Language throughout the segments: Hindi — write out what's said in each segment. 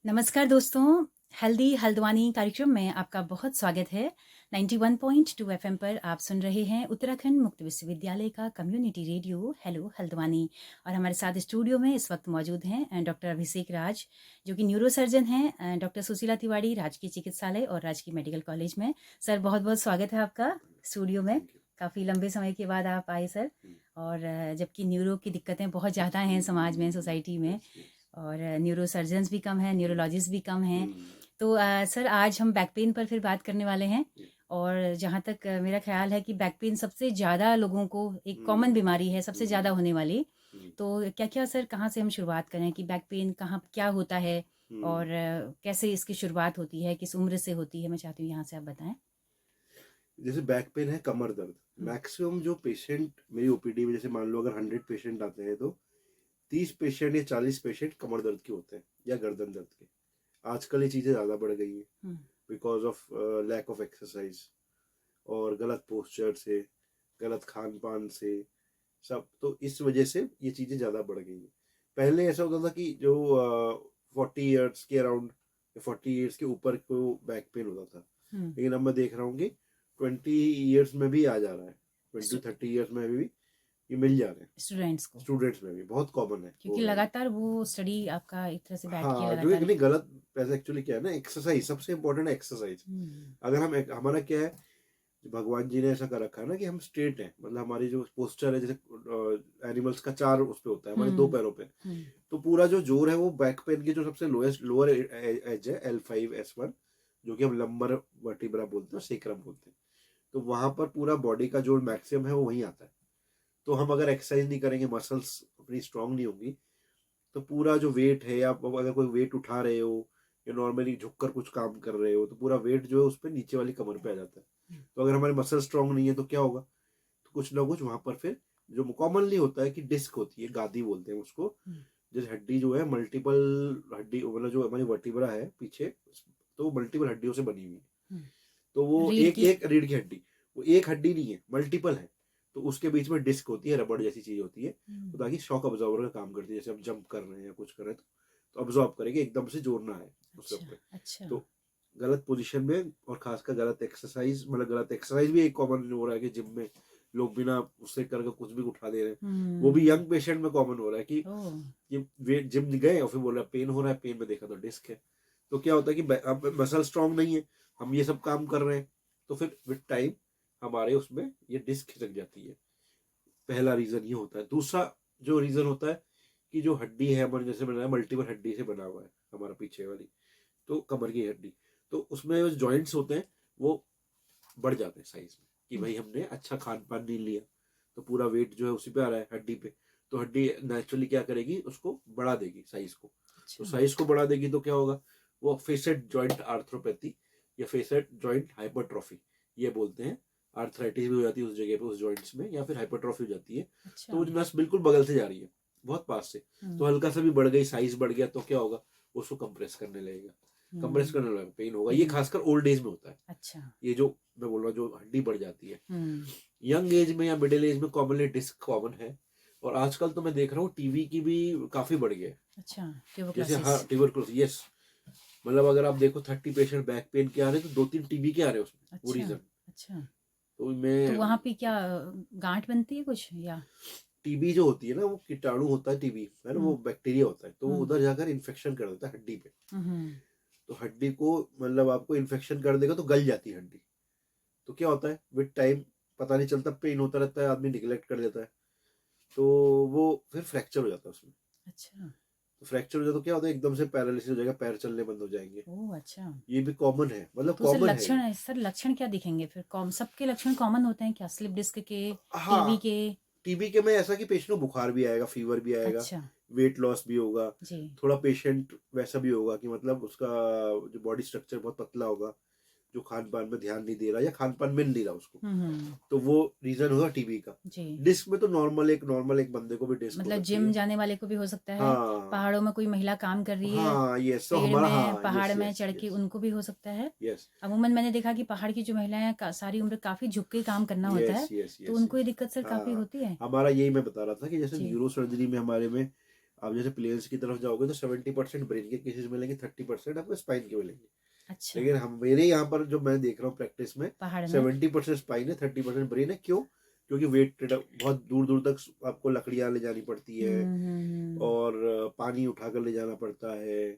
नमस्कार दोस्तों, हेल्दी हल्द्वानी कार्यक्रम में आपका बहुत स्वागत है। 91.2 एफएम पर आप सुन रहे हैं उत्तराखंड मुक्त विश्वविद्यालय का कम्युनिटी रेडियो हेलो हल्द्वानी। और हमारे साथ स्टूडियो में इस वक्त मौजूद हैं डॉक्टर अभिषेक राज, जो कि न्यूरो सर्जन हैं, डॉक्टर सुशीला तिवारी, राजकीय चिकित्सालय और राजकीय मेडिकल कॉलेज में। सर, बहुत बहुत स्वागत है आपका स्टूडियो में। Thank you. काफ़ी लंबे समय के बाद आप आए सर। और जबकि न्यूरो की दिक्कतें बहुत ज़्यादा हैं समाज में, सोसाइटी में, यस यस। और न्यूरो सर्जन्स भी कम हैं, न्यूरोलॉजिस्ट भी कम हैं। हम्म। तो सर, आज हम बैक पेन पर फिर बात करने वाले हैं। ये, और जहाँ तक मेरा ख्याल है कि बैक पेन सबसे ज़्यादा लोगों को एक कॉमन हम्म। बीमारी है, सबसे ज़्यादा हम्म। होने वाली। हम्म। तो क्या क्या सर, कहाँ से हम शुरुआत करें कि बैक पेन कहाँ क्या होता है, हम्म। और कैसे इसकी शुरुआत होती है, किस उम्र से होती है? मैं चाहती हूँ यहाँ से आप बताएं। जैसे बैक पेन है, कमर दर्द, हम्म। मैक्सिमम जो पेशेंट मेरी ओपीडी में, जैसे मान लो अगर 100 पेशेंट आते हैं तो 30 पेशेंट या 40 पेशेंट कमर दर्द के होते हैं या गर्दन दर्द के। आजकल ये चीज़ें ज़्यादा बढ़ गई हैं hmm. Because of lack of exercise और गलत पोस्चर से, गलत खान पान से, सब। तो इस वजह से ये चीज़ें ज़्यादा बढ़ गई हैं। पहले ऐसा होता था कि जो 40 ईयर्स के अराउंड या 40 ईयर्स के ऊपर को बैक पेन होता था, हम्म। लेकिन अब मैं देख रहा हूँ कि 20 ईयर्स में भी आ जा रहा है, 20-30 ईयर्स में भी ये मिल जा रहे हैं। स्टूडेंट्स को, स्टूडेंट्स में भी बहुत कॉमन है, क्योंकि हो रहा है। लगातार वो स्टडी आपका एक तरह से बैठ के हाँ, जो एक लगातार। नहीं गलत, वैसे एक्चुअली क्या है ना, एक्सरसाइज सबसे इंपॉर्टेंट है। एक्सरसाइज हम्म। अगर हम हमारा क्या है, भगवान जी ने ऐसा कर रखा है ना कि हम स्ट्रेट हैं, मतलब हमारी जो पोस्चर है, जैसे एनिमल्स का 4 उस पे होता है, हमारे 2 हम्म। पैरों पे। हम्म। तो पूरा जो जोर है वो बैक पेन की जो सबसे लोएस्ट लोअर एज है, L5S1, जो कि हम लंबर वर्टिब्रा बोलते हैं, सेक्रम बोलते हैं। तो वहां पर पूरा बॉडी का जो मैक्सिमम है वो वहीं आता है। तो हम अगर एक्सरसाइज नहीं करेंगे, मसल्स अपनी स्ट्रांग नहीं होंगी, तो पूरा जो वेट है, या अगर कोई वेट उठा रहे हो या नॉर्मली झुककर कुछ काम कर रहे हो, तो पूरा वेट जो है उस पर नीचे वाली कमर पे आ जाता है। तो अगर हमारे मसल स्ट्रांग नहीं है तो क्या होगा, तो कुछ ना कुछ वहां पर फिर, जो कॉमनली होता है कि डिस्क होती है, गादी बोलते हैं उसको। हम्म। जैसे हड्डी जो है, मल्टीपल हड्डी, मतलब जो हमारी वर्टिब्रा है पीछे, तो मल्टीपल हड्डियों से बनी हुई है। तो वो रीढ़ एक की। एक रीढ़ की हड्डी, वो एक हड्डी नहीं है, मल्टीपल है। तो उसके बीच में डिस्क होती है, रबड़ जैसी चीज होती है। तो हम्म। ताकि शॉक अब्जॉर्बर का काम करती है, जैसे हम जंप कर रहे हैं या कुछ कर रहे हैं तो अब्जॉर्ब करेंगे, एकदम से जोर ना आए उसके अच्छा। ऊपर। अच्छा। तो गलत पोजीशन में, और खासकर गलत एक्सरसाइज, मतलब गलत एक्सरसाइज भी एक कॉमन हो रहा है कि जिम में लोग बिना उससे करके कुछ भी उठा दे रहे हैं। वो भी हम्म। यंग पेशेंट में कॉमन हो रहा है कि ओह। ये वेट, जिम गए और फिर बोल रहा है पेन हो रहा है, पेन में देखा तो डिस्क है। तो क्या होता है कि अब मसल स्ट्रांग नहीं है, हम ये सब काम कर रहे हैं, तो फिर विद टाइम हमारे उसमें ये डिस्क खिसक जाती है। पहला रीजन ये होता है। दूसरा जो रीजन होता है कि जो हड्डी है हमारे, जैसे मैंने मल्टीपल हड्डी से बना हुआ है हमारा पीछे वाली, तो कमर की हड्डी, तो उसमें जो जॉइंट्स होते हैं वो बढ़ जाते हैं साइज में, कि हम्म। भाई हमने अच्छा खान पान नहीं लिया, तो पूरा वेट जो है उसी पे आ रहा है हड्डी पे। तो हड्डी नेचुरली क्या करेगी, उसको बढ़ा देगी साइज को। तो अच्छा। साइज को बढ़ा देगी तो क्या होगा, वो फेसेट जॉइंट आर्थ्रोपैथी या फेसेट जॉइंट हाइपरट्रॉफी ये बोलते हैं। आर्थराइटिस भी हो जाती है उस जगह पे, उस जॉइंट्स में, या फिर हाइपरट्रॉफी हो जाती है। अच्छा। तो वो नस बिल्कुल बगल से जा रही है, बहुत पास से। तो हम्म। हल्का सा भी बढ़ गई, साइज बढ़ गया, तो क्या होगा, उसको कंप्रेस करने लगेगा। कंप्रेस हम्म। करने लगेगा, पेन होगा। ये हम्म। खासकर ओल्ड एज में होता है। अच्छा। ये जो मैं बोल रहा हूँ, जो हड्डी बढ़ जाती है। हम्म। यंग एज में या मिडिल एज में कॉमनली डिस्क कॉमन है। और आजकल तो मैं देख रहा हूँ टीबी की भी काफी बढ़ गया है। अच्छा। जैसे ट्यूबरक्लोसिस। हाँ, ट्यूबरकुलोसिस, यस। मतलब अगर आप देखो 30 पेशेंट बैक पेन के आ रहे हैं तो 2-3 टीबी के आ रहे हैं उसमें, वो अच्छा। रीजन। अच्छा। तो तो मैं, वहाँ पे क्या गांठ बनती है कुछ, या? टीबी जो होती है ना, वो कीटाणु होता है, टीबी है ना, वो हम्म। बैक्टीरिया होता है, तो वो हम्म। उधर जाकर इन्फेक्शन कर देता है हड्डी पे। हम्म। तो हड्डी को, मतलब आपको इन्फेक्शन कर देगा तो गल जाती है हड्डी। तो क्या होता है विद टाइम, पता नहीं चलता, पेन होता रहता है, आदमी निगलेक्ट कर देता है, तो वो फिर फ्रैक्चर हो जाता है उसमें। अच्छा। तो फ्रैक्चर हो जाए तो क्या होता है, एकदम से पैरालिसिस हो जाएगा, पैर चलने बंद हो जाएंगे। ओह। अच्छा। ये भी कॉमन है, मतलब तो कॉमन है ये। सर लक्षण क्या दिखेंगे फिर? सबके लक्षण कॉमन होते हैं क्या, स्लिप डिस्क के, टीबी हाँ, के? टीबी के में ऐसा कि पेशेंट को बुखार भी आएगा, फीवर भी आएगा, अच्छा। वेट लॉस भी होगा। जी। थोड़ा पेशेंट वैसा भी होगा कि मतलब उसका जो बॉडी स्ट्रक्चर बहुत पतला होगा, जो खान पान में ध्यान नहीं दे रहा या खान पान मिल नहीं रहा उसको, हम्म। तो वो रीजन होगा टीबी का। जी। डिस्क में तो नॉर्मल एक बंदे को भी डिस्क हो मतलब सकती जिम है। जाने वाले को भी हो सकता है, हाँ। पहाड़ों में कोई महिला काम कर रही है, हाँ, यस, तो पेड़ हमारा, में, हाँ, पहाड़ यस में यस चढ़ के, यस उनको भी हो सकता है। यस अमूमन मैंने देखा कि पहाड़ की जो महिलाएं हैं, सारी उम्र काफी झुक के काम करना होता यस है, यस तो यस उनको यस। ये दिक्कत सर काफी हाँ, होती है। हमारा यही मैं बता रहा था कि जैसे जी। न्यूरो सर्जरी में हमारे में आप जैसे प्लेयर्स की तरफ जाओगे तो 70% ब्रेन के केसेस मिलेंगे, 30% आपको स्पाइन के मिलेंगे। अच्छा, लेकिन हम मेरे यहाँ पर जो मैं देख रहा हूँ प्रैक्टिस में, पहाड़ में? 70% स्पाइन है, 30% ब्रेन है। क्यों? क्योंकि वेट बहुत दूर दूर तक आपको लकड़ियाँ ले जानी पड़ती है, हुँ। और पानी उठा कर ले जाना पड़ता है,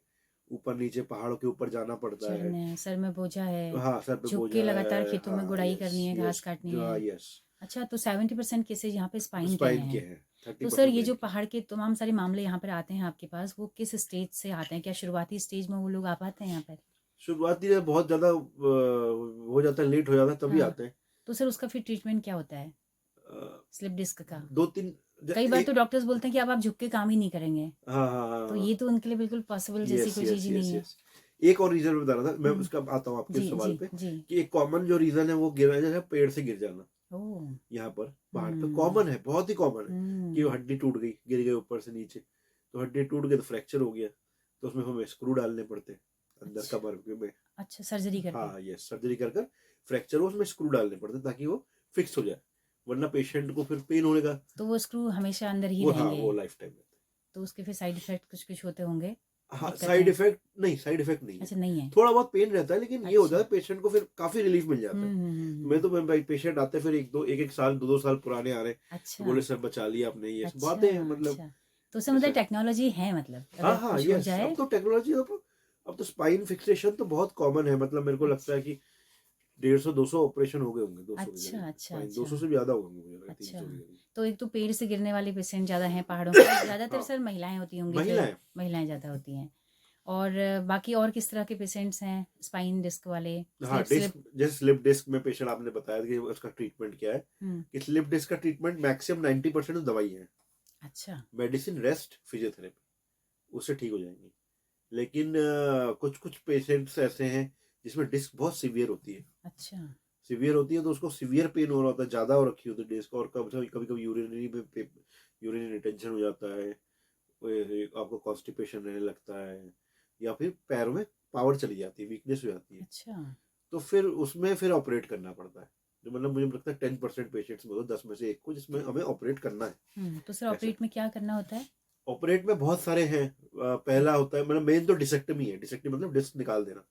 ऊपर नीचे पहाड़ों के ऊपर जाना पड़ता है। चढ़ने सर में बोझा है, हाँ, सर पे झुक के बोझा लगातार है। खेतों में हाँ, गुड़ाई यस करनी है, घास यस, काटनी जो, हाँ, है। यस। अच्छा, तो 70% केसेज़ यहाँ पे स्पाइन के स्पाइन के हैं। हैं, थर्टी तो सर परसेंट ये ब्रेन जो के। पहाड़ के तमाम सारे मामले यहाँ पर आते हैं आपके पास, वो किस स्टेज से आते हैं? क्या शुरुआती स्टेज में वो लोग आ पाते हैं यहाँ पर? शुरुआती में बहुत ज्यादा हो जाता है, लेट हो जाता है, तभी हाँ, आते हैं। तो सर उसका फिर ट्रीटमेंट क्या होता है, अ, स्लिप डिस्क का? दो तीन कई बार तो एक, डॉक्टर्स बोलते हैं कि अब आप झुक के काम ही नहीं करेंगे, हाँ हाँ हाँ तो हाँ, ये तो उनके लिए बिल्कुल पॉसिबल जैसी यस कोई चीज़ यस ही यस नहीं है। यस। एक और रीजन बता रहा था मैं, हुँ, उसका आता हूँ आपके जी, सवाल जी, पे, जी। कि एक कॉमन जो रीजन है वो गिर जैसे पेड़ से गिर जाना। ओह! यहाँ पर पहाड़ पे हुँ, कॉमन है, बहुत ही कॉमन है, कि वो हुँ। हड्डी टूट गई, गिर गए ऊपर से नीचे, तो हड्डी टूट गई तो फ्रैक्चर हो गया, तो उसमें हमें स्क्रू डालने पड़ते हैं अंदर अच्छा, कमर में। अच्छा सर्जरी करके। हाँ, यस, सर्जरी कर कर फ्रैक्चर हो, उसमें स्क्रू डालने पड़ते हैं ताकि वो फिक्स हो जाए, वरना पेशेंट को फिर पेन होने का। तो वो स्क्रू हमेशा अंदर ही वो, हाँ, रहेंगे, वो लाइफ टाइम रहता तो उसके फिर साइड इफ़ेक्ट कुछ-कुछ होते होंगे? है। हाँ, साइड दिक्कतें? इफेक्ट नहीं, साइड इफेक्ट नहीं है। अच्छा नहीं है। थोड़ा बहुत पेन रहता है, लेकिन ये होता अच्छा। है पेशेंट को फिर काफी रिलीफ मिल हुँ, जाता है। हुँ, हुँ, मैं हुँ। तो, मैं भाई, पेशेंट आते हैं फिर एक एक साल, दो दो साल पुराने आ रहे हैं, तो अच्छा, बोले सर बचा लिया आपने, ये सब अच्छा, बातें हैं, मतलब अच्छा। तो उससे मतलब ऐसा। टेक्नोलॉजी है मतलब, हाँ अगर हाँ, कुछ हो यस, अब जाए तो टेक्नोलॉजी, अब तो स्पाइन फिक्सेशन तो बहुत कॉमन है, मतलब मेरे को लगता अच्छा, है कि 150-200 ऑपरेशन हो गए होंगे, 200 के अच्छा, करीब अच्छा, स्पाइन, अच्छा, 200 से भी ज्यादा हो गए मुझे लग रहा है, अच्छा। 300 के करीब। तो एक तो पेड़ से गिरने वाले पेशेंट ज़्यादा हैं पहाड़ों पे, ज़्यादातर हाँ, सर महिलाएँ होती होंगी फिर, महिलाएं। महिलाएँ ज़्यादा होती हैं। और बाकी और किस तरह के पेशेंट्स हैं स्पाइन डिस्क वाले? हाँ, स्लिप डिस्क, स्लिप जैसे स्लिप डिस्क में पेशेंट आपने बताया कि उसका ट्रीटमेंट क्या है, हुँ, कि स्लिप डिस्क का ट्रीटमेंट मैक्सिमम 90% तो दवाई है, अच्छा, मेडिसिन, रेस्ट, फिजियोथेरेपी, उससे ठीक हो जाएंगे। लेकिन कुछ कुछ पेशेंट्स ऐसे हैं जिसमें डिस्क बहुत सीवियर होती है, अच्छा, सीवियर होती है, तो उसको सीवियर पेन हो रहा होता है, ज्यादा हो रखी होती है डिस्क, और कभी कभी कभी यूरिनरी में यूरिन रिटेंशन हो जाता है, आपको कॉन्स्टिपेशन रहने लगता है, या फिर पैरों में पावर चली जाती है, वीकनेस हो जाती है, अच्छा। तो फिर उसमें फिर ऑपरेट करना पड़ता है। जो मतलब मुझे लगता है 10% पेशेंट्स में, 10 में से 1 को जिसमें हमें ऑपरेट करना है। तो सर ऐसा, ऑपरेट में क्या करना होता है? ऑपरेट में बहुत सारे हैं। जी। पहला होता है, मतलब मेन तो डिसेक्टमी है, डिसेक्टमी मतलब डिस्क निकाल देना,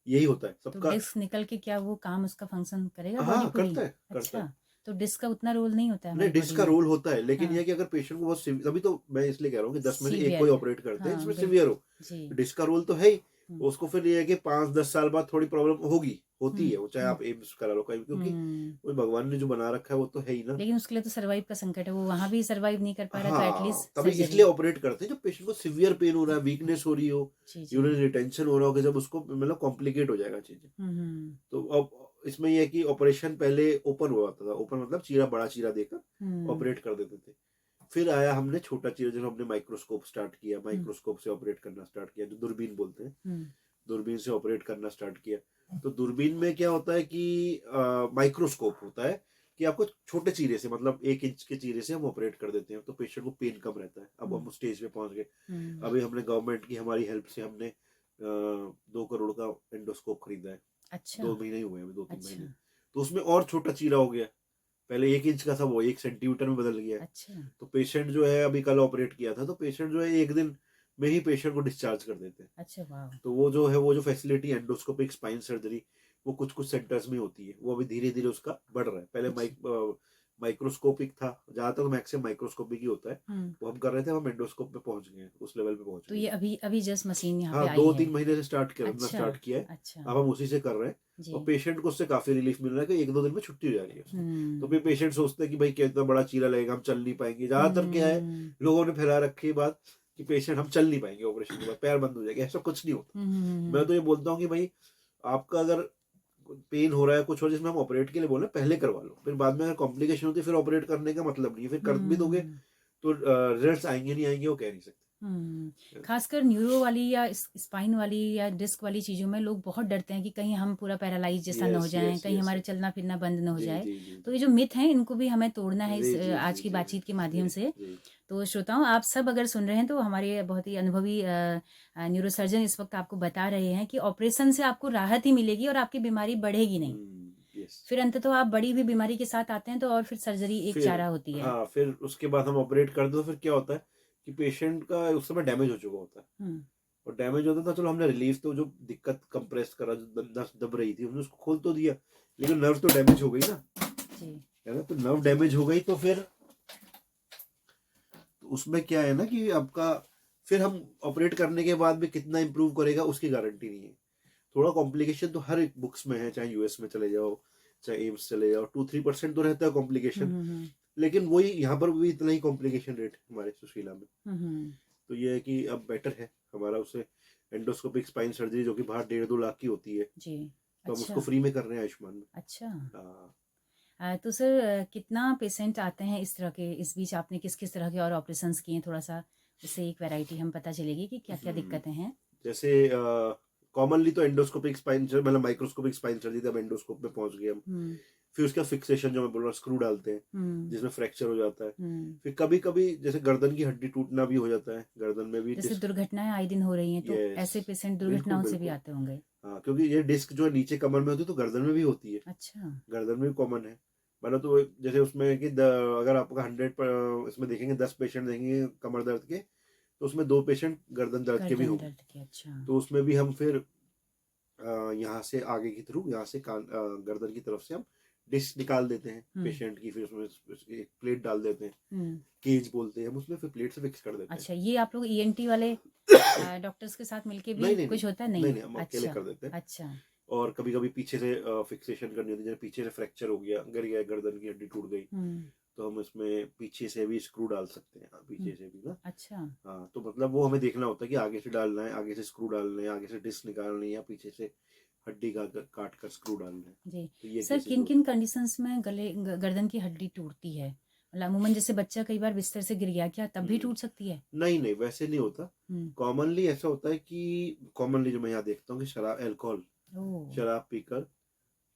यही होता है तो सबका। डिस्क निकल के क्या वो काम उसका फंक्शन करेगा बॉडी हाँ, पूरी? करता है, करता है। अच्छा, तो डिस्क का उतना रोल नहीं होता है नहीं, हमारी डिस्क बॉडी का में? रोल होता है, लेकिन यह हाँ, है कि अगर पेशेंट को बहुत तभी तो मैं इसलिए कह रहा हूँ कि 10 में से 1 को ही सीवियर ऑपरेट करते हैं हाँ, जिसमें बिल्कुल। सीवियर हो। जी। डिस्क का रोल तो है ही। हुँ, उसको फिर ये है कि 5-10 साल बाद थोड़ी प्रॉब्लम होगी, होती हुँ, है वो, चाहे हुँ, आप एम्स करा लो कहीं, क्योंकि हुँ। वो भगवान ने जो बना रखा है वो तो है ही ना। लेकिन उसके लिए तो सर्वाइव का संकट है, वो वहाँ भी सर्वाइव नहीं कर पा रहा तो हाँ, एटलीस्ट तभी इसलिए सर्जरी। ऑपरेट करते हैं जब पेशेंट को सीवियर पेन हो रहा है, वीकनेस हो रही हो, जी, जी। यूरिन रिटेंशन हो रहा हो, कि जब उसको मतलब कॉम्प्लिकेट हो जाएगा चीजें। हुँ, हुँ, तो अब इसमें यह है कि ऑपरेशन पहले ओपन हुआ था, ओपन मतलब चीरा, बड़ा चीरा देकर हुँ, ऑपरेट कर देते थे। फिर आया हमने छोटा चीरा, जब हमने माइक्रोस्कोप स्टार्ट किया, हुँ, माइक्रोस्कोप से ऑपरेट करना स्टार्ट किया, जो दूरबीन बोलते हैं, हुँ। दूरबीन से ऑपरेट करना स्टार्ट किया। तो दूरबीन में क्या होता है कि माइक्रोस्कोप होता है, कि आपको छोटे चीरे से, मतलब 1 इंच के चीरे से हम ऑपरेट कर देते हैं, तो पेशेंट को पेन कम रहता है। अब हुँ, हम उस स्टेज पे पहुंच गए। हुँ। अभी हमने गवर्नमेंट की हमारी हेल्प से हमने 2 करोड़ का एंडोस्कोप खरीदा है। अच्छा, 2 महीने ही हुए हैं, अभी 2-3 महीने। अच्छा, तो उसमें और छोटा चीरा हो गया, पहले 1 इंच का था, वो 1 सेंटीमीटर में बदल गया है। अच्छा, तो पेशेंट जो है, अभी कल ऑपरेट किया था, तो पेशेंट जो है 1 दिन में ही पेशेंट को डिस्चार्ज कर देते हैं। अच्छा, वाह! तो वो जो है, वो जो फैसिलिटी एंडोस्कोपिक स्पाइन सर्जरी, वो कुछ कुछ सेंटर्स में होती है, वो अभी धीरे धीरे उसका बढ़ रहा है। पहले अच्छा, माइक्रोस्कोपिक था, ज्यादातर तो मैक्सिमम माइक्रोस्कोपिक ही होता है, हुँ। वो हम कर रहे थे, हम एंडोस्कोप पे पहुंच गए हैं, उस लेवल पे पहुंच तो गए ये हैं। अभी अभी जस्ट मशीन यहाँ पे हाँ, आई दो है। तीन महीने से अच्छा, स्टार्ट किया है। अच्छा, अब हम उसी से कर रहे हैं, जी। और पेशेंट को उससे काफी रिलीफ मिल रहा है, कि 1-2 दिन में छुट्टी हो जा रही है उसकी। तो हुँ, फिर पेशेंट सोचते हैं कि भाई कितना बड़ा चीरा लगेगा, हम चल नहीं पाएंगे। ज्यादातर क्या है, हुँ, लोगों ने फैला रखी है बात, कि पेशेंट हम चल नहीं पाएंगे ऑपरेशन के बाद, पैर बंद हो जाएगा, ऐसा कुछ नहीं होता। हुँ, हुँ, हुँ, मैं हुँ, तो ये बोलता हूँ कि भाई, आपका अगर पेन हो रहा है, कुछ हो, जिसमें हम ऑपरेट के लिए बोल रहे हैं, पहले करवा लो, फिर बाद में अगर कॉम्प्लिकेशन होती है, फिर ऑपरेट करने का मतलब नहीं है, फिर कर भी दोगे हुँ, तो रिजल्ट आएंगे नहीं आएंगे वो कह नहीं हुँ। सकते। ख़ासकर न्यूरो वाली या स्पाइन वाली या डिस्क वाली चीज़ों में लोग बहुत डरते हैं कि कहीं हम पूरा पैरालाइज़ जैसा ना हो यस जाएँ, यस कहीं यस हमारा यस। चलना-फिरना बंद ना हो जी जाए। जी जी तो जी ये जो मिथ हैं, इनको भी हमें तोड़ना है जी इस जी आज जी की जी बातचीत के जी माध्यम से। जी। तो श्रोताओं, आप सब अगर सुन रहे हैं तो हमारे बहुत ही अनुभवी न्यूरोसर्जन इस वक़्त आपको बता रहे हैं कि ऑपरेशन से आपको राहत ही मिलेगी और आपकी बीमारी बढ़ेगी नहीं। यस। फिर अंततः आप बड़ी हुई बीमारी के साथ आते हैं तो और फिर सर्जरी एक फिर, चारा होती है। हाँ, फिर उसके बाद हम ऑपरेट कर दो, फिर क्या होता है कि पेशेंट का उस समय डैमेज हो चुका होता है, हम्म, और डैमेज होता था, चलो हमने रिलीफ तो, जो दिक्कत कंप्रेस करा, जो नस दब रही थी हमने उसको खोल तो दिया, लेकिन नर्व तो डैमेज हो गई ना, जी, है ना। तो नर्व डैमेज हो गई तो फिर उसमें क्या है ना कि आपका फिर हम ऑपरेट करने के बाद भी कितना इंप्रूव करेगा उसकी गारंटी नहीं है। थोड़ा कॉम्प्लिकेशन तो हर एक बुक्स में है, चाहे यूएस में चले जाओ, चाहे एम्स चले जाओ, 2-3% तो रहता है कॉम्प्लिकेशन, हम्म, लेकिन वही यहाँ पर भी इतना ही कॉम्प्लिकेशन रेट है हमारे सुशीला में। हम्म, तो ये है कि अब बेटर है हमारा उससे एंडोस्कोपिक स्पाइन सर्जरी, जो कि बाहर 1.5-2 लाख की होती है, जी, तो हम उसको अच्छा, फ्री में कर रहे हैं आयुष्मान में। अच्छा। हाँ। तो सर कितना पेशेंट आते हैं इस तरह के, इस बीच आपने किस किस तरह के और ऑपरेशंस किए हैं, थोड़ा सा उससे एक वैरायटी हम पता चलेगी कि क्या क्या हम्म, दिक्कतें हैं। जैसे कॉमनली तो एंडोस्कोपिक स्पाइन, मतलब माइक्रोस्कोपिक स्पाइन सर्जरी, तब एंडोस्कोप में पहुंच गए हम। हम्म, फिर उसका फिक्सेशन जो मैं बोल रहा हूँ, स्क्रू डालते हैं हम्म, जिसमें फ्रैक्चर हो जाता है। हम्म। फिर कभी कभी जैसे गर्दन की हड्डी टूटना भी हो जाता है, गर्दन में भी जैसे डिस्क। दुर्घटनाएं आए दिन हो रही हैं, तो यस, ऐसे पेशेंट बिल्कुल दुर्घटनाओं से भी बिल्कुल। आते होंगे। हाँ, क्योंकि ये डिस्क जो है नीचे कमर में होती है, तो गर्दन में भी होती है, अच्छा। गर्दन में भी कॉमन है। मतलब तो जैसे उसमें है कि अगर आपका 100 इसमें देखेंगे, 10 पेशेंट देखेंगे कमर दर्द के, तो उसमें 2 पेशेंट गर्दन दर्द के भी गर्दन होंगे। दर्द की, अच्छा। तो उसमें भी हम फिर यहाँ से आगे की थ्रू, यहाँ से गर्दन की तरफ से हम डिस्क निकाल देते हैं हम्म, पेशेंट की, फिर उसमें एक प्लेट डाल देते हैं, हम्म। केज बोलते हैं हम उसमें, फिर प्लेट से फिक्स कर देते हैं। अच्छा, ये आप लोग ईएनटी वाले डॉक्टर्स के साथ मिलके भी नहीं नहीं नहीं, कुछ होता है? नहीं नहीं, नहीं, हम अकेले अच्छा, कर देते हैं। अच्छा। और कभी कभी पीछे से फिक्सेशन करनी होती है, जैसे पीछे से फ्रैक्चर हो गया, गिर गया, गर्दन की हड्डी टूट गई, हम्म, तो हम इसमें पीछे से भी स्क्रू डाल सकते हैं, हाँ, हम्म, पीछे से भी ना। अच्छा, हाँ, तो मतलब वो हमें देखना होता है कि आगे से डालना है, आगे से स्क्रू डालना है, आगे से डिस्क निकालनी है, या पीछे से हड्डी काट कर स्क्रू डालना है। जी। तो ये सर केसेस किन होते किन कंडीशंस में गर्दन की हड्डी टूटती है? मतलब अमूमन जैसे बच्चा कई बार बिस्तर से गिर गया, क्या तब हैं। भी टूट सकती है? नहीं नहीं, वैसे नहीं होता। हम्म, कॉमनली ऐसा होता है कि कॉमनली जो मैं यहाँ देखता हूँ कि शराब, अल्कोहल, ओ, शराब पीकर,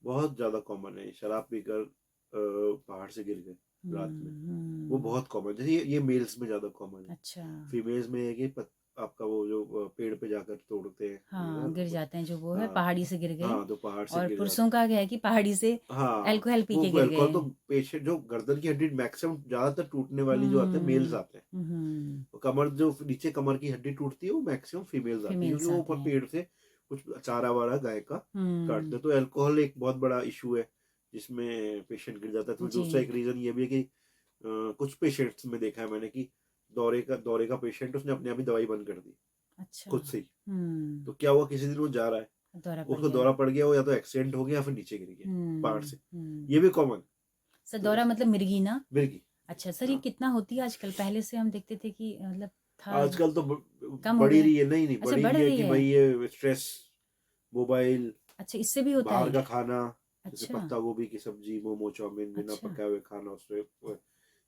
बहुत ज्यादा कॉमन है, शराब पीकर पहाड़ से गिर गए रात में, वो हम्म, बहुत कॉमन, जैसे ये मेल्स में ज्यादा कॉमन है। अच्छा। फीमेल्स में है कि आपका वो जो पेड़ पे जाकर तोड़ते हैं, ये ना हाँ, गिर जाते हैं जो वो है, हाँ। पहाड़ी से गिर गए। हाँ, तो पहाड़ से और गिर पुरुषों जाते का क्या है कि पहाड़ी से हैं। हाँ, अल्कोहल पी के वो गिर अल्कोहल गए। तो पेशेंट जो गर्दन की हड्डी मैक्सिमम ज्यादातर टूटने वाली जो आते हैं, मेल्स हम्म, आते हैं। हम्म, तो कमर, जो नीचे कमर की हड्डी टूटती है, वो मैक्सिमम फीमेल्स आती है, क्योंकि फीमेल्स वो आते ऊपर हैं। पेड़ से कुछ चारा वारा गाय का काटते हम्म, हैं। तो अल्कोहल एक बहुत बड़ा इशू है जिसमें पेशेंट गिर जाता है। तो जी, दूसरा एक रीजन ये भी है कि कुछ पेशेंट्स में देखा है मैंने कि दौरे का पेशेंट, उसने अपने आप ही दवाई बंद कर दी अच्छा, खुद से ही। हम्म, तो क्या हुआ, किसी दिन वो जा रहा है, दौरा पड़ उसको गया। दौरा पड़ गया, वो या तो एक्सीडेंट हो गया या फिर नीचे गिर गया पहाड़ हम्म, से। ये हम्म। भी कॉमन। सर तो दौरा मतलब मिर्गी ना? मिर्गी। अच्छा सर, ये हाँ, कितना होती है आजकल? पहले से हम देखते थे कि मतलब था, आजकल तो कम हो बढ़ी गया। रही है। नहीं नहीं, अच्छा, बढ़ी बढ़ रही है रही कि है। भाई ये स्ट्रेस, मोबाइल, अच्छा, इससे भी होता बाहर है? का खाना, जैसे अच्छा, पत्ता गोभी की सब्जी, मोमो, चाउमीन, बिना अच्छा। पकाए हुए खाना, उसमें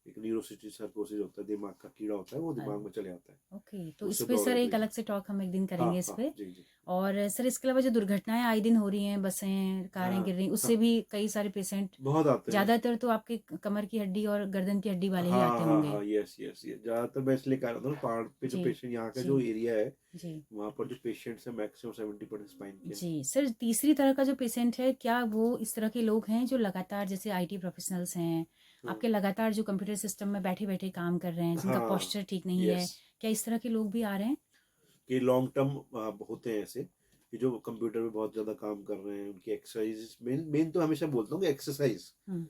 एक न्यूरोसिटी सर्कोसिस होता है, दिमाग का कीड़ा होता है, वो अ, दिमाग में चले आता है, ओके, तो तो इस उससे पे सर दौरे एक पे। अलग से टॉक हम एक दिन हाँ करेंगे इस हाँ, पे। जी जी। और सर इसके अलावा जो दुर्घटनाएं आए दिन हो रही हैं, बसें कारें हाँ गिर रही, उससे हाँ, भी कई सारे पेशेंट, बहुत आते हैं। ज्यादातर तो आपके कमर की हड्डी और गर्दन की हड्डी वाले ही हाँ आते हाँ होंगे। हाँ, यस यस यस, ज्यादातर मैं इसलिए कह रहा था ना, पहाड़ पे जो जी, पेशेंट, यहाँ का जी, जो एरिया है, जी, वहाँ पर जो पेशेंट्स है मैक्सिमम 70% स्पाइन के हैं। जी। सर तीसरी तरह का जो पेशेंट है, क्या वो इस तरह के लोग हैं जो लगातार, जैसे आईटी प्रोफेशनल्स हैं, हाँ आपके लगातार जो कंप्यूटर सिस्टम में बैठे बैठे काम कर रहे हैं, जिनका हाँ, पोस्चर ठीक नहीं है, यस, क्या इस तरह के लोग भी आ रहे हैं? कि लॉन्ग टर्म होते हैं ऐसे, कि जो कंप्यूटर पे बहुत ज्यादा काम कर रहे हैं, उनकी एक्सरसाइज, मेन मेन तो हमेशा बोलता हूँ कि एक्सरसाइज। हम्म,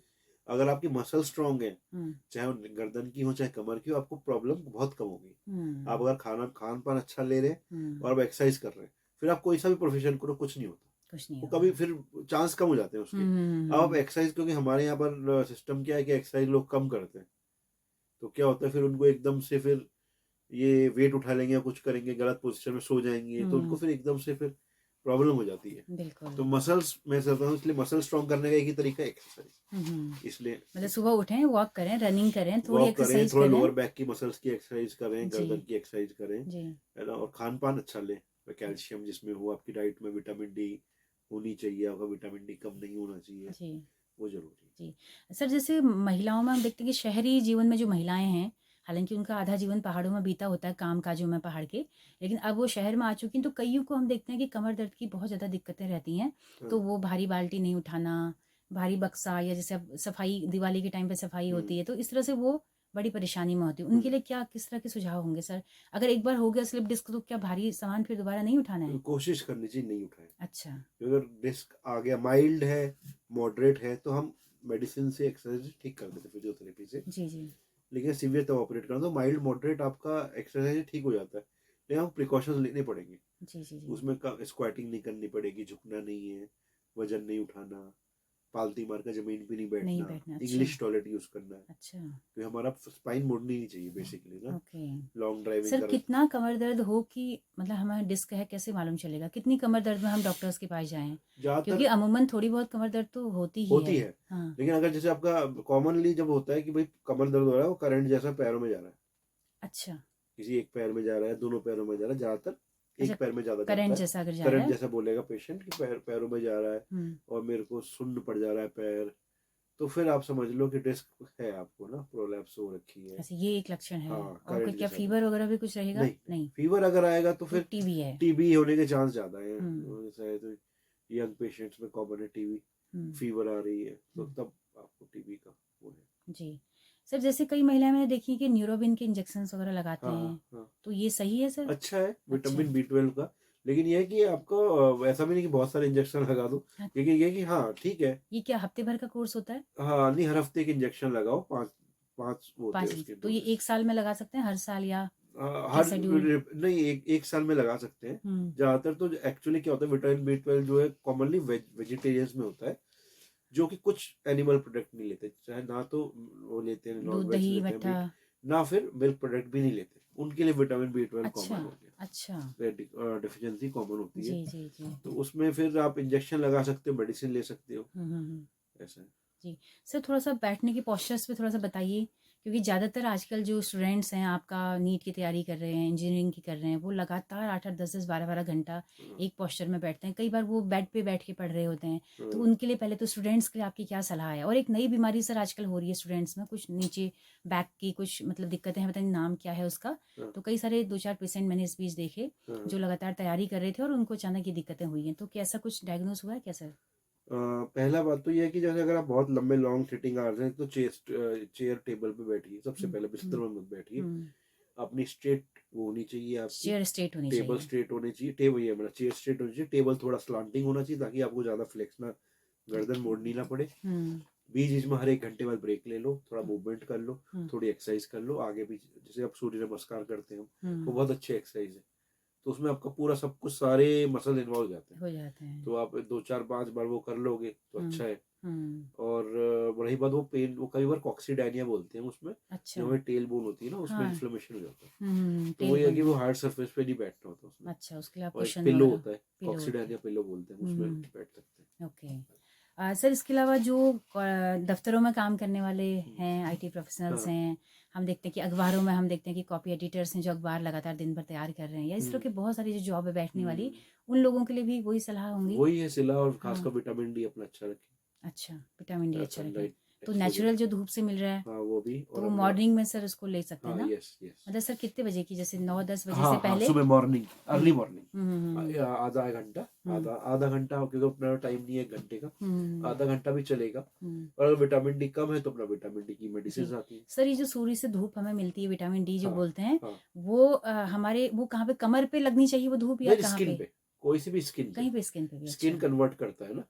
अगर आपकी मसल स्ट्रांग है, हम्म, चाहे वो गर्दन की हो चाहे कमर की हो, आपको प्रॉब्लम बहुत कम होगी। आप हम्म, अगर खान पान अच्छा ले रहे हैं हम्म, और आप एक्सरसाइज कर रहे हैं, फिर आप कोई सा भी प्रोफेशन करो, कुछ नहीं होता। कुछ नहीं वो होगा। कभी फिर चांस कम हो जाते हैं उसके। अब आप एक्सरसाइज, क्योंकि हमारे यहाँ पर सिस्टम क्या है कि एक्सरसाइज लोग कम करते हैं, तो क्या होता है फिर उनको एकदम से फिर ये वेट उठा लेंगे या कुछ करेंगे, गलत पोजीशन में सो जाएंगे, तो उनको हम्म, फिर एकदम से फिर प्रॉब्लम हो जाती है। बिल्कुल। तो मसल्स मैं समझता हूँ, इसलिए मसल स्ट्रांग करने का एक ही तरीका है एक्सरसाइज। हम्म, इसलिए मतलब सुबह उठें, वॉक करें, रनिंग करें, थोड़ी वॉक करें, एक्सरसाइज थोड़ा करें। लोअर बैक की मसल्स की एक्सरसाइज करें, जी, गर्दन की एक्सरसाइज करें, जी, है ना, और खान पान अच्छा लें, कैल्शियम जिसमें हो, आपकी डाइट में विटामिन डी होनी चाहिए, आपका विटामिन डी कम नहीं होना चाहिए, जी, वो जरूरी है। जी। सर जैसे महिलाओं में हम देखते हैं कि शहरी जीवन में जो महिलाएं हैं, हालांकि उनका आधा जीवन पहाड़ों में बीता होता है, काम काजों में पहाड़ के, लेकिन अब वो शहर में आ चुकी हैं, तो कईयों को हम देखते हैं कि कमर दर्द की बहुत ज़्यादा दिक्कतें रहती हैं। हाँ। तो वो भारी बाल्टी नहीं उठाना, भारी बक्सा, या जैसे अब सफाई, दिवाली के टाइम पे सफाई हम्म। होती है, तो इस तरह से वो बड़ी परेशानी में होती है, उनके लिए क्या किस तरह के सुझाव होंगे सर? अगर एक बार हो गया स्लिप डिस्क तो क्या भारी सामान फिर दोबारा नहीं उठाना है? कोशिश करनी चाहिए नहीं उठाए। अच्छा। अगर डिस्क आ गया, माइल्ड है, मॉडरेट है, तो हम मेडिसिन से, एक्सरसाइज ठीक कर देते, फिजियोथेरेपी से। जी, जी। लेकिन सीवियर तब ऑपरेट करना, तो माइल्ड मॉडरेट आपका एक्सरसाइज ठीक हो जाता है, लेकिन हम प्रिकॉशंस लेने पड़ेंगे। जी, जी, जी। उसमें स्क्वाटिंग नहीं करनी पड़ेगी, झुकना नहीं है, वजन नहीं उठाना, पालती मार कर जमीन पे नहीं नहीं बैठना, बैठना, अच्छा, इंग्लिश टॉयलेट यूज करना है, अच्छा, क्योंकि हमारा स्पाइन मुड़नी नहीं चाहिए बेसिकली ना, ओके। लॉन्ग ड्राइविंग सर कर। कितना कमर दर्द हो कि मतलब हमें डिस्क है कैसे मालूम चलेगा? कितनी कमर दर्द में हम डॉक्टर्स के पास जाएँ? क्योंकि ज्यादातर अमूमन थोड़ी बहुत कमर दर्द तो होती ही होती है। है, हाँ, लेकिन अगर जैसे आपका कॉमनली जब होता है कि भाई कमर दर्द हो रहा है, वो करंट जैसा पैरों में जा रहा है, अच्छा, किसी एक पैर में जा रहा है, दोनों पैरों में जा रहा है, ज्यादातर अच्छा एक पैर में ज्यादा जाता करंट है। जैसा अगर जा रहा करंट है। जैसा बोलेगा पेशेंट कि पैरों में जा रहा है, हुँ, और मेरे को सुन्न पड़ जा रहा है पैर, तो फिर आप समझ लो कि डिस्क है, आपको ना प्रोलैप्स हो रखी है। अच्छा ये एक लक्षण है। हाँ, और कोई करंट क्या जैसा फ़ीवर वगैरह भी कुछ रहेगा? नहीं, नहीं, फीवर अगर आएगा तो तो फिर टीबी है। टीबी होने के चांस ज्यादा है। हुँ, जैसे तो यंग पेशेंट्स में कॉमन है टीबी, हुँ, फीवर आ रही है तो हुँ, तब आपको टीबी का वो है। जी। सर जैसे कई महिलाएँ मैंने देखी हैं कि न्यूरोबिन के इंजेक्शंस वगैरह लगाते हाँ हाँ हैं, हाँ, तो ये सही है सर? अच्छा है अच्छा, विटामिन B12 का, लेकिन ये है कि आपको ऐसा भी नहीं कि बहुत सारे इंजेक्शन लगा दो, हाँ, लेकिन ये है कि हाँ ठीक है। ये क्या हफ्ते भर का कोर्स होता है? हाँ नहीं, हर हफ्ते एक इंजेक्शन लगाओ, पाँच पाँच वो होते 5 हैं उसके तो ये डोजेस। 1 साल में लगा सकते हैं हर साल या क्या हर शेड्यूल? नहीं, एक एक साल में लगा सकते हैं। हुँ, ज्यादातर तो एक्चुअली क्या होता है, विटामिन B12 जो है कॉमनली वेजिटेरियंस में होता है, जो कि कुछ एनिमल प्रोडक्ट नहीं लेते, चाहे ना तो वो लेते हैं, नॉन दूध, वेज दही, लेते हैं, मट्ठा। मीट, ना फिर मिल्क प्रोडक्ट भी नहीं लेते, उनके लिए विटामिन B12 अच्छा, कॉमन हो अच्छा। गया, डिफिशियंसी कॉमन होती है। जी, जी, जी। तो उसमें फिर आप इंजेक्शन लगा सकते हो, मेडिसिन ले सकते हो, हुँ, हुँ, हुँ। ऐसा है। जी। सर थोड़ा-सा बैठने की पोस्चर्स पे थोड़ा-सा बताइए, क्योंकि ज़्यादातर आजकल जो स्टूडेंट्स हैं आपका नीट की तैयारी कर रहे हैं, इंजीनियरिंग की कर रहे हैं, वो लगातार 8-8, 10-10, 12-12 घंटा हाँ, एक पोस्चर में बैठते हैं। कई बार वो बेड पे बैठ के पढ़ रहे होते हैं। तो हाँ, उनके लिए पहले तो स्टूडेंट्स के लिए आपकी क्या सलाह है? और एक नई बीमारी सर आजकल हो रही है स्टूडेंट्स में, कुछ नीचे बैक की कुछ मतलब दिक्कतें हैं, पता नहीं नाम क्या है उसका। हाँ, तो कई सारे 2-4 पेशेंट मैंने इस बीच देखे, हाँ। जो लगातार तैयारी कर रहे थे और उनको अचानक ये दिक्कतें हुई हैं। तो क्या ऐसा कुछ डायग्नोज़ हुआ है क्या सर? पहला बात तो ये है कि जैसे अगर आप बहुत लंबे लॉन्ग सिटिंग आवर्स हैं, तो चेयर टेबल पे बैठिए, सबसे हुँ, पहले बिस्तर हुँ, में मत बैठिए। हुँ। अपनी स्ट्रेट वो होनी चाहिए आपकी, चेयर स्ट्रेट होनी टेबल चाहिए। स्ट्रेट होनी चाहिए, टेबल ये मेरा चेयर स्ट्रेट होनी चाहिए, टेबल थोड़ा स्लांटिंग होना चाहिए, ताकि आपको ज़्यादा फ्लेक्स ना, गर्दन ओके। मोड़नी ना पड़े। हुँ, बीच बीच में हर 1 घंटे बाद ब्रेक ले लो, थोड़ा हुँ, मूवमेंट कर लो, हुँ, थोड़ी एक्सरसाइज कर लो आगे पीछे, जैसे आप सूर्य नमस्कार करते हैं, वो हुँ, बहुत अच्छी एक्सरसाइज है। तो उसमें आपका पूरा सब कुछ, सारे मसल इन्वॉल्व हो जाते हैं। हो जाते हैं। तो आप 2 4 5 बार वो कर लोगे तो हुँ, अच्छा है। हुँ, और रही बात वो पेन, वो कई बार कॉक्सीडायनिया बोलते हैं उसमें, अच्छा, जो हमें टेल बोन होती है ना, उसमें हाँ, इन्फ्लेमेशन हो जाता है। हुँ, तो वही है टेलबोन कि वो हाँ, हार्ड सरफेस पे नहीं बैठना होता उसमें। अच्छा उसके लिए आप और एक कुशन पिल्लो वगैरह होता है, पिलो होता है। कॉक्सीडायनिया पिल्लो बोलते हैं, हुँ, उसमें हुँ, बैठ सकते हैं। ओके। सर इसके अलावा जो दफ्तरों में काम करने वाले हम्म, हैं, आईटी प्रोफेशनल्स हाँ, हैं, हम देखते हैं कि अखबारों में हम देखते हैं कि कॉपी एडिटर्स हैं जो अखबार लगातार दिन भर तैयार कर रहे हैं या इस तरह हम्म, की बहुत सारी जो जॉब है बैठने वाली, हम्म, उन लोगों के लिए भी वही सलाह होंगी? वही है सिला, और हाँ, खासकर विटामिन D अपना अच्छा रखें, अच्छा, विटामिन डी अच्छा रखें। सनलाइट तो एक्सपोजर। नेचुरल जो धूप से मिल रहा है, हाँ वो भी, तो और वो अपना, मॉर्निंग में सर उसको ले सकते हैं हाँ ना? यस यस, मतलब सर कितने बजे की, जैसे 9-10 बजे हाँ से हाँ, पहले? सुबह मॉर्निंग, हुँ, अर्ली मॉर्निंग, हुँ, हुँ, हुँ, आधा एक घंटा, हुँ, आधा आधा घंटा, क्योंकि अपना टाइम नहीं है 1 घंटे का, हुँ, आधा घंटा भी चलेगा। हुँ, और अगर विटामिन D कम है तो अपना विटामिन D की जी। मेडिसिन आती है। सर ये जो सूर्य से धूप हमें मिलती है विटामिन डी जो हाँ बोलते हैं, हाँ, वो हमारे वो कहाँ पे कमर पे लगनी चाहिए वो धूप या नहीं कहाँ स्किन पे? पे, कोई सी भी स्किन पे। कहीं पे स्किन पे भी स्किन अच्छा। कन्वर्ट करता है ना,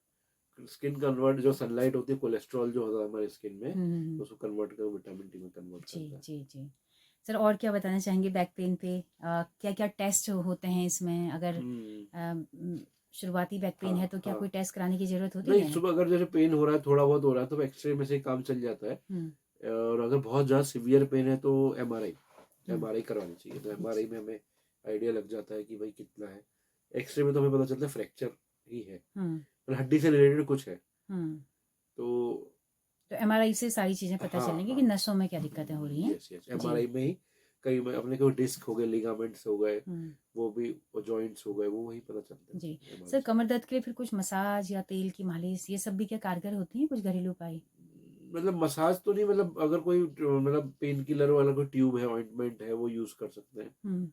स्किन कन्वर्ट, जो सनलाइट होती है, कोलेस्ट्रॉल जो होता है हमारे स्किन में, हुँ, हुँ, हुँ। उसको कन्वर्ट कर विटामिन D में कन्वर्ट जी, करता है। जी, जी। सर और क्या बताना चाहेंगे बैक पेन पे? क्या-क्या टेस्ट होते हैं इसमें? अगर हम्म, शुरुआती बैक पेन हाँ है तो क्या हाँ, कोई टेस्ट कराने की ज़रूरत होती नहीं है? सुबह अगर जैसे पेन हो रहा है, थोड़ा बहुत हो रहा है, तो एक्सरे में से काम चल जाता है। हुँ, और अगर बहुत ज़्यादा सीवियर पेन है तो एमआरआई हुँ, एमआरआई करवानी चाहिए, तो अच्छ एमआरआई में हमें आइडिया लग जाता है कि भाई कितना है। एक्सरे में तो हमें पता चलता है फ्रैक्चर ही है, हुँ, मतलब हड्डी से रिलेटेड कुछ है। हुँ। तो तो एमआरआई से सारी चीज़ें पता हाँ चलेंगी कि हाँ, नसों में क्या दिक्कतें हो रही हैं। यस यस, जी। एमआरआई में ही कई में अपने कोई डिस्क हो गए, लिगामेंट्स हो गए, हुँ, वो भी, जॉइंट्स हो गए, वो वही पता चलते हैं जी। उसमें एमआरआई सर से। कमर दर्द के लिए फिर कुछ मसाज या तेल की मालिश ये सब भी क्या कारगर होती हैं, कुछ घरेलू उपाय? मतलब मसाज तो नहीं, मतलब अगर कोई मतलब पेन किलर वाला कोई ट्यूब है, ऑइंटमेंट है, वो यूज कर सकते हैं। हुँ।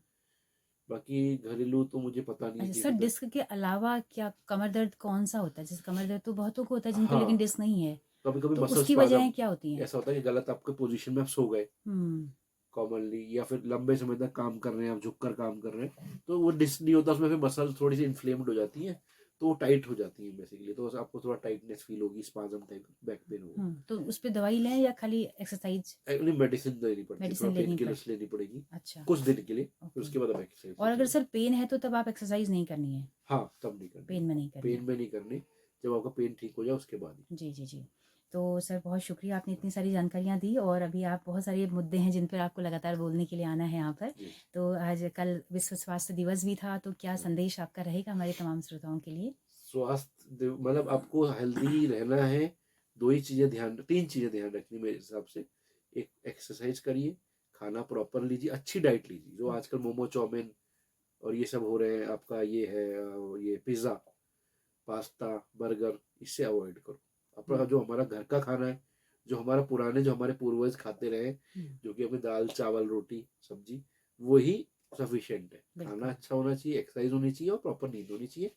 बाकी घरेलू तो मुझे पता नहीं है अच्छा सर किसी का। डिस्क के अलावा क्या कमर दर्द कौन-सा होता है? जैसे कमर दर्द तो बहुतों को होता है जिनको हाँ, लेकिन डिस्क नहीं है। कभी कभी तो मसल उसकी स्पाज्म, वजहें क्या होती हैं? ऐसा होता है कि गलत आपके पोजीशन में आप सो गए हुँ, कॉमनली, या फिर लंबे समय तक काम कर रहे हैं, आप झुक कर काम कर रहे हैं, तो वो डिस्क नहीं होता उसमें, फिर मसल थोड़ी सी इन्फ्लेम्ड हो जाती है, तो वो टाइट हो जाती है बेसिकली, तो आपको थोड़ा टाइटनेस फील होगी, स्पाज्म टाइप बैक पेन होगा। तो उस पे दवाई लें या खाली एक्सरसाइज? एक्चुअली मेडिसिन लेनी पड़ती है, थोड़ा मेडिसिन पेन लेनी किलर्स पड़ती? लेनी पड़ेगी अच्छा, कुछ दिन के लिए, फिर ओके। उसके बाद आप एक्सरसाइज और अगर सीखेंगे। सर पेन है तो तब आप एक्सरसाइज नहीं करनी है? हाँ, तब नहीं करनी, पेन में नहीं करनी पेन है। में नहीं करनी, जब आपका पेन ठीक हो जाए उसके बाद ही। जी, जी, जी। तो सर बहुत शुक्रिया, आपने इतनी सारी जानकारियाँ दी और अभी आप बहुत सारे मुद्दे हैं जिन पर आपको लगातार बोलने के लिए आना है यहाँ पर। जी। तो आज कल विश्व स्वास्थ्य दिवस भी था, तो क्या हाँ। संदेश आपका रहेगा हमारे तमाम श्रोताओं के लिए? मतलब आपको हेल्दी रहना है, दो ही चीजें ध्यान, तीन चीजें ध्यान रखनी मेरे हिसाब से। एक, एक्सरसाइज करिए, खाना प्रॉपर लीजिए, अच्छी डाइट लीजिए, जो हुँ, आजकल मोमो चाउमीन और ये सब हो रहे हैं, आपका ये है ये पिज्ज़ा, पास्ता, बर्गर, इससे अवॉइड करो। हुँ, अपना जो हमारा घर का खाना है, जो हमारा पुराने, जो हमारे पूर्वज खाते रहे, हुँ, जो कि हमें दाल चावल रोटी सब्जी, वही सफिशिएंट है। खाना बिल्कुल। अच्छा होना चाहिए, एक्सरसाइज होनी चाहिए और प्रॉपर नींद होनी चाहिए,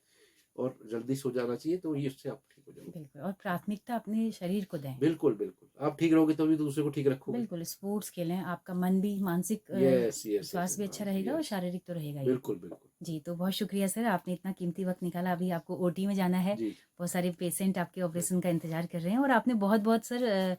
और जल्दी सो जाना चाहिए, तो ये इससे आप ठीक हो जाओगे। बिल्कुल और प्राथमिकता अपने शरीर को दें। बिल्कुल बिल्कुल, आप ठीक रहोगे तभी तो दूसरे को ठीक रखोगे। बिल्कुल, स्पोर्ट्स खेलें, आपका मन भी मानसिक यस यस यस, स्वास्थ्य भी हाँ अच्छा रहेगा और यस, शारीरिक तो रहेगा ही। बिल्कुल बिल्कुल। जी, तो बहुत शुक्रिया सर, आपने इतना कीमती वक़्त निकाला। अभी आपको ओटी में जाना है, जी। बहुत सारे पेशेंट आपके हाँ, ऑपरेशन का इंतज़ार कर रहे हैं और आपने बहुत-बहुत सर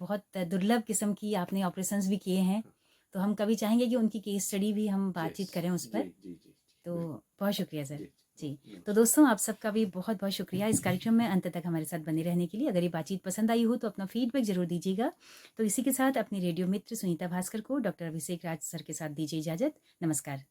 बहुत दुर्लभ किस्म की आपने ऑपरेशंस भी किए हैं। हाँ, तो हम कभी चाहेंगे कि उनकी केस स्टडी भी हम यस, बातचीत करें उस जी पर। जी जी, तो बिल्कुल। बहुत शुक्रिया सर। जी जी, जी, तो नमस्कार। दोस्तों आप सबका भी बहुत-बहुत शुक्रिया इस कार्यक्रम में अंत तक हमारे साथ बने रहने के लिए। अगर ये बातचीत पसंद आई हो तो अपना फीडबैक ज़रूर दीजिएगा। तो इसी के साथ अपने रेडियो मित्र सुनीता भास्कर को डॉक्टर अभिषेक राज सर के साथ दीजिए इजाज़त। नमस्कार।